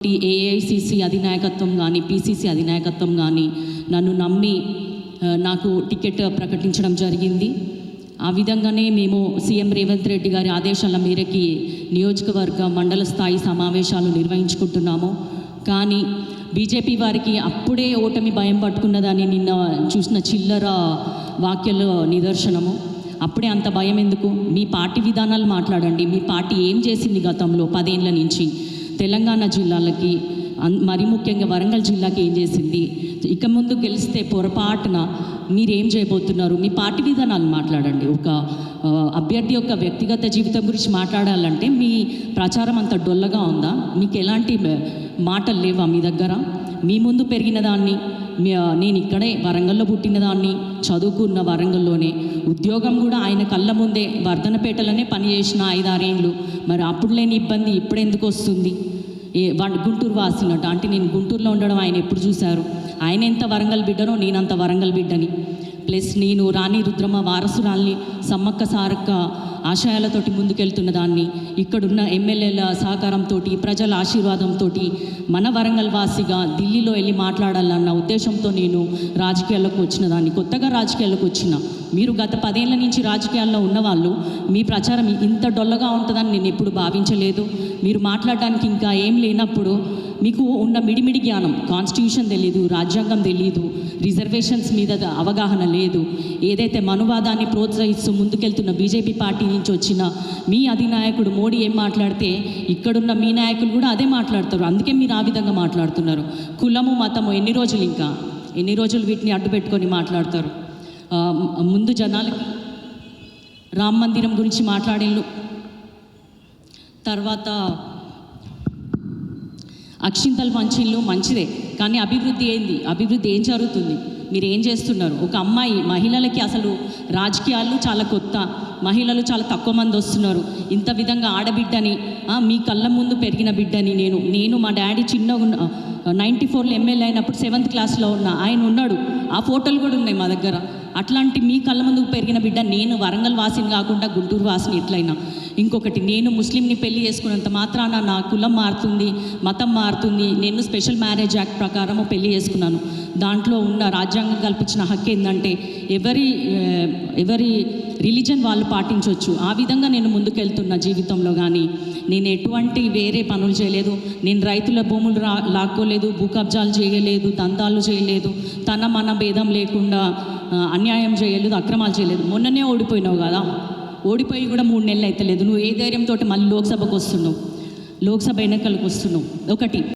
AICC అధినాయకత్వం కానీ PCC అధినాయకత్వం కానీ నన్ను నమ్మి నాకు టికెట్ ప్రకటించడం జరిగింది. ఆ విధంగానే మేము సీఎం రేవంత్ రెడ్డి గారి ఆదేశాల మేరకి నియోజకవర్గ మండల స్థాయి సమావేశాలు నిర్వహించుకుంటున్నాము. కానీ బీజేపీ వారికి అప్పుడే ఓటమి భయం పట్టుకున్నదని నిన్న చూసిన చిల్లర వాక్యాల నిదర్శనము. అప్పుడే అంత భయం ఎందుకు? మీ పార్టీ విధానాలు మాట్లాడండి. మీ పార్టీ ఏం చేసింది గతంలో 10 ఏళ్ల నుంచి తెలంగాణ జిల్లాలకి, మరి ముఖ్యంగా వరంగల్ జిల్లాకి ఏం చేసింది? ఇక ముందు గెలిస్తే పొరపాటున మీరేం చేయబోతున్నారు? మీ పార్టీ విధానాలు మాట్లాడండి. ఒక అభ్యర్థి యొక్క వ్యక్తిగత జీవితం గురించి మాట్లాడాలంటే మీ ప్రచారం అంత డొల్లగా ఉందా? మీకు ఎలాంటి మాటలు లేవా మీ దగ్గర? మీ ముందు పెరిగిన దాన్ని, నేను ఇక్కడే వరంగల్లో పుట్టిన దాన్ని, చదువుకున్న వరంగల్లోనే, ఉద్యోగం కూడా ఆయన కళ్ళ ముందే వర్ధనపేటలోనే పనిచేసిన 5-6 ఏళ్ళు. మరి అప్పుడు లేని ఇబ్బంది ఇప్పుడు ఎందుకు వస్తుంది? గుంటూరు వాసినట్టు అంటే నేను గుంటూరులో ఉండడం ఆయన ఎప్పుడు చూశారు? ఆయన ఎంత వరంగల్ బిడ్డనో నేనంత వరంగల్ బిడ్డని. ప్లస్ నేను రాణి రుద్రమ్మ వారసురాల్ని, సమ్మక్క సారక్క ఆశయాలతోటి ముందుకెళ్తున్న దాన్ని, ఇక్కడున్న ఎమ్మెల్యేల సహకారంతో, ప్రజల ఆశీర్వాదంతో మన వరంగల్ వాసిగా ఢిల్లీలో వెళ్ళి మాట్లాడాలన్న ఉద్దేశంతో నేను రాజకీయాల్లోకి వచ్చిన దాన్ని. కొత్తగా రాజకీయాల్లోకి వచ్చిన మీరు గత 10 ఏళ్ల నుంచి రాజకీయాల్లో ఉన్నవాళ్ళు మీ ప్రచారం ఇంత డొల్లగా ఉంటుందని నేను ఎప్పుడు భావించలేదు. మీరు మాట్లాడడానికి ఇంకా ఏం లేనప్పుడు మీకు ఉన్న మిడిమిడి జ్ఞానం, కాన్స్టిట్యూషన్ తెలీదు, రాజ్యాంగం తెలీదు, రిజర్వేషన్స్ మీద అవగాహన లేదు. ఏదైతే మనువాదాన్ని ప్రోత్సహిస్తూ ముందుకెళ్తున్న బీజేపీ పార్టీ నుంచి వచ్చిన మీ అధినాయకుడు మోడీ ఏం మాట్లాడితే ఇక్కడున్న మీ నాయకులు కూడా అదే మాట్లాడతారు. అందుకే మీరు ఆ విధంగా మాట్లాడుతున్నారు. కులము మతము ఎన్ని రోజులు వీటిని అడ్డు పెట్టుకొని మాట్లాడతారు? ముందు జనాలకి రామ మందిరం గురించి మాట్లాడేళ్ళు, తర్వాత అక్షింతలు పంచిళ్ళు మంచిదే, కానీ అభివృద్ధి ఏంది? అభివృద్ధి ఏం జరుగుతుంది? మీరు ఏం చేస్తున్నారు? ఒక అమ్మాయి, మహిళలకి అసలు రాజకీయాలు చాలా కొత్త, మహిళలు చాలా తక్కువ మంది వస్తున్నారు. ఇంత విధంగా ఆడబిడ్డని, మీ కళ్ళ ముందు పెరిగిన బిడ్డని నేను మా డాడీ చిన్నగా 94లో ఎమ్మెల్యే అయినప్పుడు 7th క్లాస్లో ఉన్నా, ఆయన ఉన్నాడు. ఆ ఫోటోలు కూడా ఉన్నాయి మా దగ్గర. అట్లాంటి మీ కళ్ళ ముందుకు పెరిగిన బిడ్డ నేను వరంగల్ వాసిని కాకుండా గుంటూరు వాసిని ఎట్లయినా. ఇంకొకటి, నేను ముస్లింని పెళ్లి చేసుకున్నంత మాత్రాన నా కులం మారుతుంది, మతం మారుతుంది? నేను స్పెషల్ మ్యారేజ్ యాక్ట్ ప్రకారము పెళ్లి చేసుకున్నాను. దాంట్లో ఉన్న రాజ్యాంగం కల్పించిన హక్కు ఏంటంటే ఎవరి రిలీజన్ వాళ్ళు పాటించవచ్చు. ఆ విధంగా నేను ముందుకెళ్తున్న జీవితంలో. కానీ నేను ఎటువంటి వేరే పనులు చేయలేదు. నేను రైతుల భూములు లాక్కోలేదు, భూ కబ్జాలు చేయలేదు, దందాలు చేయలేదు, తన మన భేదం లేకుండా అన్యాయం చేయలేదు, అక్రమాలు చేయలేదు. మొన్ననే ఓడిపోయినావు కదా, ఓడిపోయి కూడా 3 నెలలు అయితే లేదు. నువ్వు ఏ ధైర్యంతో మళ్ళీ లోక్సభకు వస్తున్నావు, లోక్సభ ఎన్నికలకు వస్తున్నావు? ఒకటి